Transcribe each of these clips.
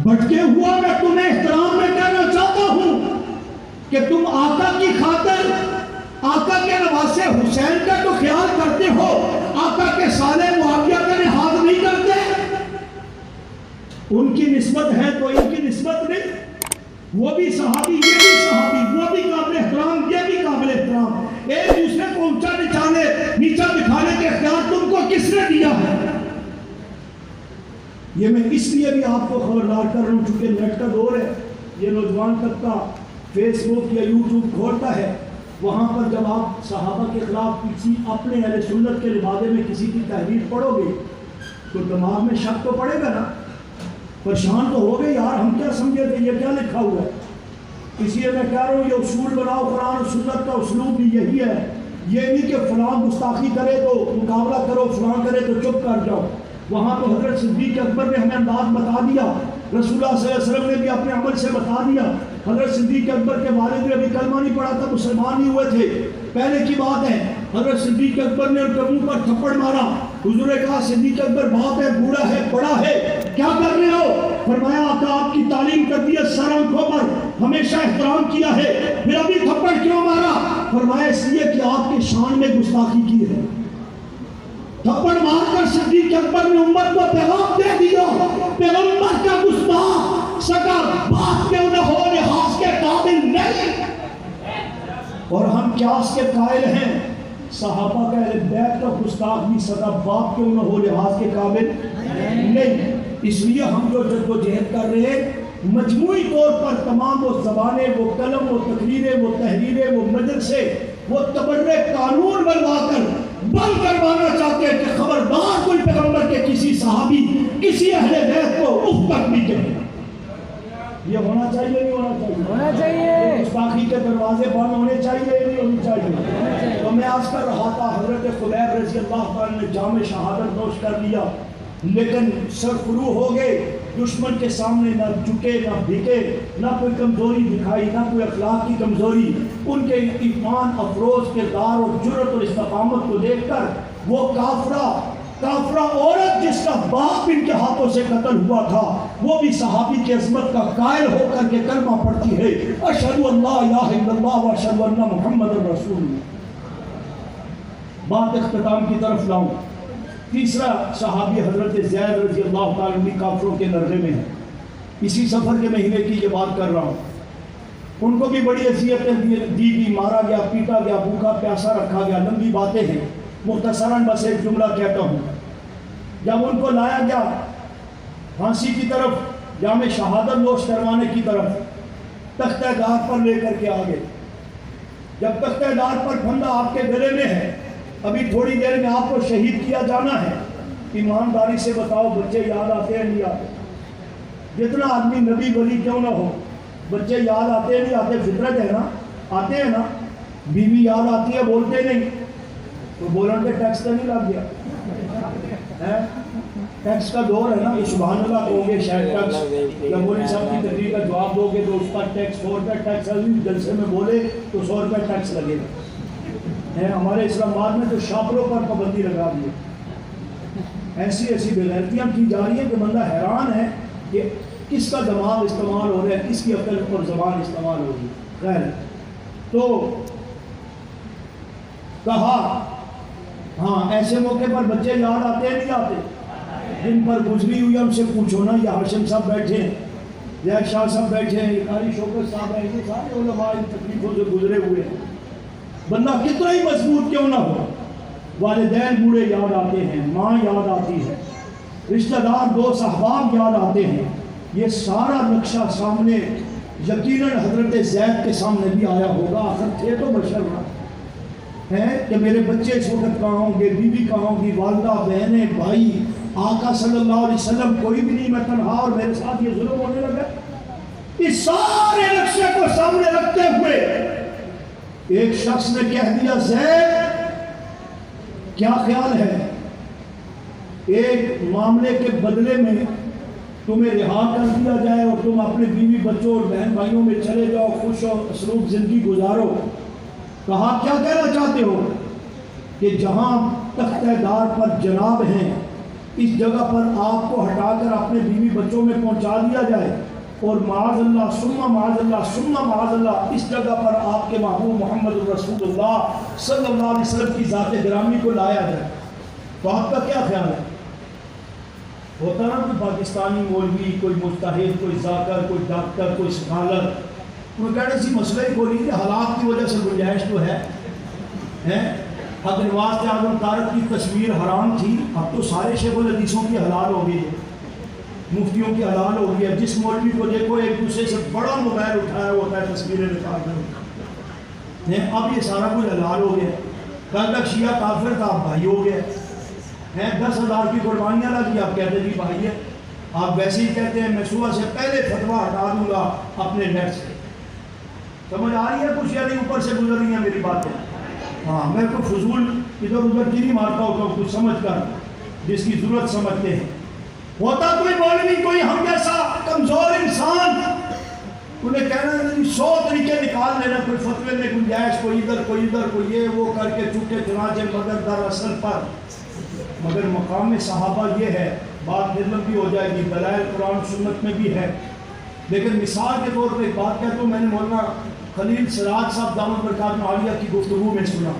بھٹکے ہوا میں تمہیں احترام میں کہنا چاہتا ہوں کہ تم آقا کی خاطر آقا کے نواسے حسین کا تو خیال کرتے ہو، آقا کے صالح معاویہ کا لحاظ نہیں کرتے۔ ان کی نسبت ہے تو ان کی نسبت نہیں، وہ بھی صحابی یہ بھی صحابی، وہ بھی قابل احترام یہ بھی قابل احترام، ایک دوسرے کو نیچا دکھانے کے اختیار تم کو کس نے دیا ہے؟ یہ میں اس لیے بھی آپ کو خبردار کر رہا ہوں چونکہ نیٹ کا دور ہے، یہ نوجوان طبقہ فیس بک یا یوٹیوب کھولتا ہے، وہاں پر جب آپ صحابہ کے خلاف کسی اپنے اہل سنت کے لبادے میں کسی کی تحریر پڑھو گے تو دماغ میں شک تو پڑے گا نا، پریشان تو ہو گئے یار ہم کیا سمجھے تھے یہ کیا لکھا ہوا ہے۔ اس لیے میں کہہ رہا ہوں یہ اصول بناؤ، قرآن و سنت کا اسلوب بھی یہی ہے، یہ نہیں کہ فلاں گستاخی کرے تو مقابلہ کرو، فلاں کرے تو چپ کر جاؤ۔ وہاں تو حضرت صدیق اکبر نے ہمیں انداز بتا دیا، رسول اللہ صلی اللہ علیہ وسلم نے بھی اپنے عمل سے بتا دیا۔ حضرت صدیق اکبر کے والد نے ابھی کلمہ نہیں پڑھا تھا، مسلمان نہیں ہوئے تھے، پہلے کی بات ہے، حضرت صدیق اکبر نے ان کے منہ پر تھپڑ مارا، حضور نے کہا صدیق اکبر باپ ہے، بوڑھا ہے، بڑا ہے، کیا کر رہے ہو؟ فرمایا آقا آپ کی تعلیم تربیت سر آنکھوں پر ہمیشہ احترام کیا ہے، پھر ابھی تھپڑ کیوں مارا؟ فرمایا اس لیے کہ آپ کے شان میں گستاخی کی ہے۔ تھپڑ مار کر صدیق اکبر نے امت کو پیغام دے دیا، پیغمبر کا گستاخ سگا باپ کے انہیں ہو لحاظ کے قابل نہیں، اور ہم قیاس کے قائل ہیں صحابہ کا اہل بیت کا گستاخ بھی سگا باپ کے انہیں ہو لحاظ کے قابل نہیں۔ اس لیے ہم جو جدوجہد کر رہے ہیں مجموعی طور پر تمام وہ زبانیں، وہ قلم، وہ تقریریں، وہ تحریریں، وہ مجلسے، وہ تبرع قانون بنوا کر بند کروانا چاہتے ہیں کہ خبردار کوئی پیغمبر کے کسی صحابی کسی اہل بیت کو اف تک بھی کہے۔ یہ ہونا چاہیے نہیں ہونا چاہیے؟ ہونا چاہیے۔ گستاخی کے دروازے بند ہونے چاہیے نہیں ہونی چاہیے؟ تو میں آج کر رہا تھا حضرت خبیب رضی اللہ تعالیٰ نے جام شہادت نوش کر لیا، لیکن سر فرو ہو گئے، دشمن کے سامنے نہ جھکے نہ بھیگے، نہ کوئی کمزوری دکھائی، نہ کوئی اخلاق کی کمزوری۔ ان کے ایمان افروز کردار اور جرأت اور استقامت کو دیکھ کر وہ کافرہ عورت جس کا باپ ان کے ہاتھوں سے قتل ہوا تھا وہ بھی صحابی کی عظمت کا قائل ہو کر کے کلمہ پڑھتی ہے، اشہدو ان لا الہ الا اللہ و اشہدو ان محمد رسول اللہ۔ بات اختتام کی طرف لاؤں، تیسرا صحابی حضرت زید رضی اللہ تعالیٰ عنہ کافروں کے نرغے میں ہے، اسی سفر کے مہینے کی یہ بات کر رہا ہوں۔ ان کو بھی بڑی اذیتیں دی گئی، مارا گیا، پیٹا گیا، بھوکا پیاسا رکھا گیا، لمبی باتیں ہیں، مختصراً بس ایک جملہ کہتا ہوں۔ جب ان کو لایا گیا پھانسی کی طرف، جام شہادت نوش کروانے کی طرف، تختہ دار پر لے کر کے آگے، جب تختہ دار پر پھندا آپ کے گلے میں ہے، ابھی تھوڑی دیر میں آپ کو شہید کیا جانا ہے، ایمانداری سے بتاؤ بچے یاد آتے ہیں نہیں آتے؟ جتنا آدمی نبی ولی کیوں نہ ہو بچے یاد آتے ہیں نہیں آتے؟ فطرت ہے نا، آتے ہیں نا۔ بیوی یاد آتی ہے بولتے نہیں، تو بولن کے ٹیکس کا نہیں لگ گیا؟ ٹیکس کا دور ہے نا، یہ سبحان اللہ کہو گے شاید ٹیکس، یا مولوی صاحب کی تقریر کا جواب دو گے تو اس پر ٹیکس 100 روپے ٹیکس ہے، جلسے میں بولے تو 100 روپے ٹیکس لگے گا۔ ہمارے اسلام آباد میں تو شاپروں پر پابندی لگا دی ہے، ایسی بےغیرتیاں کی جا رہی ہیں کہ بندہ حیران ہے کہ کس کا دماغ استعمال ہو رہا ہے، کس کی عقل اور زبان استعمال ہو رہی ہے۔ خیر، تو کہا ہاں ایسے موقع پر بچے یاد آتے ہیں نہیں آتے؟ جن پر گزری ہوئی ہم سے پوچھو نا، یہ ہاشم صاحب بیٹھے ہیں، زید شاہ صاحب بیٹھے ہیں، یہ قاری شوکت صاحب ہیں، یہ سارے علماء ان تکلیفوں سے گزرے ہوئے ہیں۔ بندہ کتنا ہی مضبوط کیوں نہ ہو، والدین بوڑھے یاد آتے ہیں، ماں یاد آتی ہے، رشتہ دار دوست احباب یاد آتے ہیں۔ یہ سارا نقشہ سامنے یقیناً حضرت زید کے سامنے بھی آیا ہوگا، آخر تھے تو بشر ہے کہ میرے بچے اس وقت کہاں ہوں گے، بیوی کہاں ہوں گی، والدہ، بہنیں، بھائی، آقا صلی اللہ علیہ وسلم کوئی بھی نہیں، میں تنہا اور میرے ساتھ یہ ظلم ہونے لگا۔ اس سارے نقشے کو سامنے رکھتے ہوئے ایک شخص نے کہہ دیا زید کیا خیال ہے ایک معاملے کے بدلے میں تمہیں رہا کر دیا جائے اور تم اپنے بیوی بچوں اور بہن بھائیوں میں چلے جاؤ، خوش و مسرور زندگی گزارو؟ کہا کیا کہنا چاہتے ہو کہ جہاں تختہ دار پر جناب ہیں اس جگہ پر آپ کو ہٹا کر اپنے بیوی بچوں میں پہنچا دیا جائے اور معاذ اللہ ثم معاذ اللہ ثم معاذ اللہ اس جگہ پر آپ کے محبوب محمد رسول اللہ صلی اللہ علیہ وسلم کی ذات گرامی کو لایا جائے، تو آپ کا کیا خیال ہے؟ ہوتا نا کوئی پاکستانی مولوی، کوئی مجتہد، کوئی ذاکر، کوئی ڈاکٹر، کوئی اسکالر، کوئی کہنے سی مسئلہ ہی کوئی نہیں، حالات کی وجہ سے گنجائش تو ہے۔ حضرت نواز اعظم طارق کی تصویر حرام تھی، اب تو سارے شیخ الحدیثوں کی حلال ہو گئی ہے، مفتیوں کی حلال ہو گئی ہے۔ جس مولوی کو دیکھو ایک دوسرے سے بڑا موبائل اٹھایا ہوتا ہے تصویریں نکال کر، اب یہ سارا کچھ حلال ہو گیا۔ کل تک شیعہ کافر تھا، اب بھائی ہو گیا۔ 10,000 کی قربانیاں لگی، آپ کہتے جی بھائی ہے، آپ ویسے ہی کہتے ہیں میں صبح سے پہلے فتویٰ ہٹا دوں گا اپنے نیٹ سے۔ سمجھ آ رہی ہے کچھ یا نہیں؟ اوپر سے گزر رہی ہیں میری باتیں؟ ہاں، میں کوئی فضول ادھر ادھر کی نہیں مارتا ہوتا ہوں، کچھ سمجھ کر جس کی ضرورت سمجھتے ہیں۔ ہوتا کوئی مولوی، کوئی ہم جیسا کمزور انسان، انہیں کہنا ہے 100 طریقے نکال لینا، کوئی فتوے میں گنجائش، کوئی ادھر کوئی ادھر، کوئی یہ وہ کر کے چوٹے چنانچہ، مگر دراصل پر مگر مقام صحابہ یہ ہے، بات لمبی بھی ہو جائے گی، دلائل قرآن سنت میں بھی ہے، لیکن مثال کے طور پر ایک بات کہتا ہوں، میں نے مولانا خلیل سراج صاحب دامت برکاتہ عالیہ کی گفتگو میں سنا،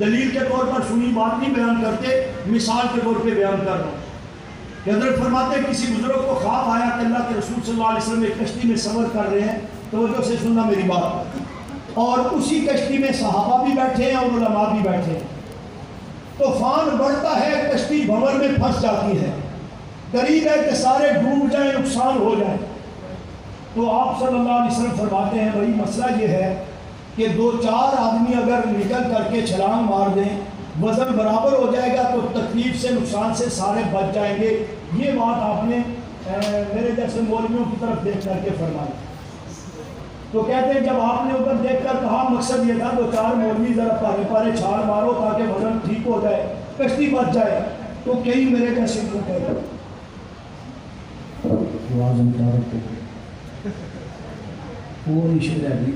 دلیل کے طور پر سنی بات نہیں بیان کرتے، مثال کے طور پہ بیان کر رہا ہوں کہ حضرت فرماتے ہیں کسی بزرگ کو خواب آیا کہ اللہ کے رسول صلی اللہ علیہ وسلم ایک کشتی میں سفر کر رہے ہیں، توجہ سے سننا میری بات، اور اسی کشتی میں صحابہ بھی بیٹھے ہیں اور علماء بھی بیٹھے ہیں، طوفان بڑھتا ہے، کشتی بھنور میں پھنس جاتی ہے، قریب ہے کہ سارے ڈوب جائیں، نقصان ہو جائے، تو آپ صلی اللہ علیہ وسلم فرماتے ہیں بھائی مسئلہ یہ ہے کہ 2-4 آدمی اگر نکل کر کے چھلانگ مار دیں، وزن برابر ہو جائے گا تو تکلیف سے نقصان سے سارے بچ جائیں گے۔ یہ بات آپ نے میرے جیسے مولویوں کی طرف دیکھ کر کے فرمائی، تو کہتے ہیں جب آپ نے ادھر دیکھ کر کہا مقصد یہ تھا 2-4 مولوی ذرا پارے پارے چھال مارو تاکہ وزن ٹھیک ہو جائے، کشتی بچ جائے، تو کئی میرے جیسے کیوں کہتے ہیں پوری شرح بھی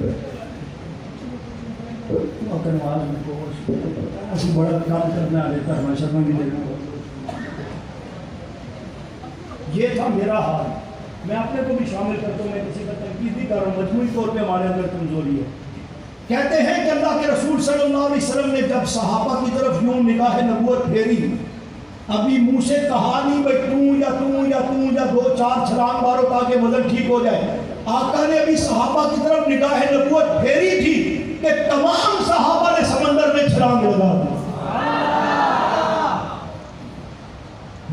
اگر آواز میں کو ایسی بڑا کام کرنا رہتا ہے شرما بھی دیکھوں، یہ تھا میرا حال، میں اپنے کو بھی شامل کرتا ہوں، میں کسی کا تنقید نہیں کر رہا ہوں، مجموعی طور پہ ہمارے اندر کمزوری ہے۔ کہتے ہیں کہ اللہ کے رسول صلی اللہ علیہ وسلم نے جب صحابہ کی طرف یوں نگاہ نبوت پھیری، ابھی منہ سے کہا نہیں بھائی توں یا 2-4 چھلانگ مارو تاکہ وزن ٹھیک ہو جائے، آقا نے ابھی صحابہ کی طرف نگاہ نبوت پھیری تھی کہ تمام صحابہ نے سمندر میں چھلانگ لگا دی۔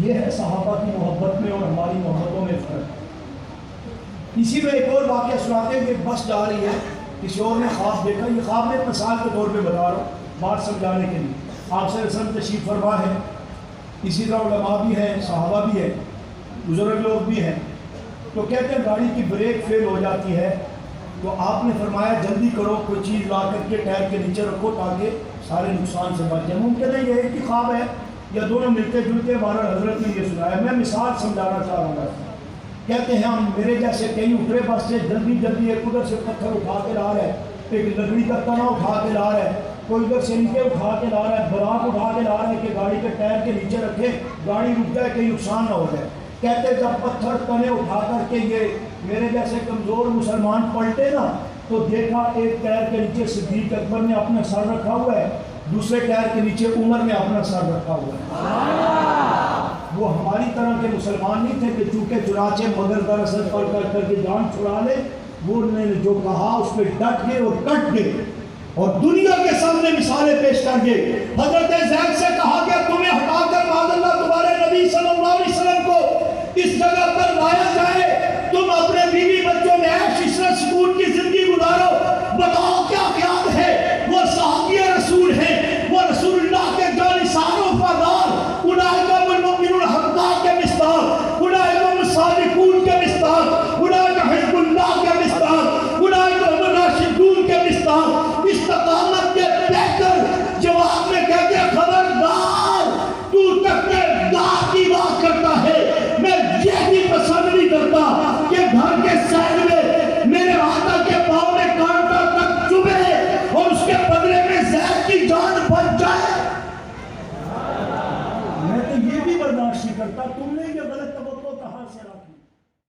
یہ ہے صحابہ کی محبت میں اور ہماری محبتوں میں فرق۔ اسی میں ایک اور واقعہ سناتے ہیں کہ بس جا رہی ہے، کسی اور نے خواب دیکھا، یہ خواب میں مثال کے طور پہ بتا رہا ہوں بات سمجھانے کے لیے، آپ صلی اللہ علیہ وسلم تشریف فرما ہے، اسی طرح علماء بھی ہیں، صحابہ بھی ہیں، بزرگ لوگ بھی ہیں، تو کہتے ہیں گاڑی کی بریک فیل ہو جاتی ہے، تو آپ نے فرمایا جلدی کرو، کوئی چیز لا کر کے ٹائر کے نیچے رکھو تاکہ سارے نقصان سے بچ جائیں۔ ممکن ہے یہ ایک ہی خواب ہے یا دونوں ملتے جلتے، بہرحال حضرت نے یہ سنایا، میں مثال سمجھانا چاہ رہا ہوں۔ کہتے ہیں ہم میرے جیسے کئی اترے بس سے جلدی ایک ادھر سے پتھر اٹھا کے لا رہا ہے، ایک لکڑی کا تنا اٹھا کے لا رہا ہے، کوئی ادھر سے اینٹیں اٹھا کے لا رہا ہے، براق اٹھا کے لا رہا ہے کہ گاڑی کے ٹائر کے نیچے رکھے، گاڑی رک جائے کہیں نقصان نہ ہو جائے۔ کہتے جب پتھر تنے اٹھا کر کے یہ میرے جیسے کمزور مسلمان پلٹے نا، تو دیکھا ایک ٹائر کے نیچے صدیق اکبر نے اپنا سر رکھا ہوا ہے، دوسرے ٹائر کے نیچے عمر نے اپنا سر رکھا ہوا ہے۔ وہ ہماری طرح کے مسلمان نہیں تھے کہ چونکہ چنانچہ مگر دراصل پڑھ کر کے جان چھڑا لے، وہ نے جو کہا اس پہ ڈٹ گئے اور کٹ گئے اور دنیا کے سامنے مثالیں پیش کر گئے۔ حضرت زید سے کہا کہ تمہیں ہٹا کر معاذ اللہ تمہارے نبی صلی اللہ علیہ وسلم کو اس جگہ پر لایا جائے، تم اپنے بیوی بچوں میں عیش عشرت سکون کی زندگی گزارو، بتاؤ کیا خیال ہے؟ وہ صحابی رسول ہیں، وہ رسول اللہ کے جانثار و وفادار، اولئک هم المؤمنون حقا کے مصداق، اولئک هم الصادقون کے مصداق، اولئک حزب اللہ کے مصداق، اولئک هم الراشدون کے مصداق، استقامت کے بہتر جواب میں کہتے ہیں خبردار تو تقدیر کی بات کرتا ہے، میں یہ بھی پسند نہیں کرتا کہ گھر کے سائڈ میں میرے آقا کے پاؤں میں کانٹا تک چبھے اور اس کے بدلے میں زید کی جان بچ جائے۔ میں تو یہ بھی تم نے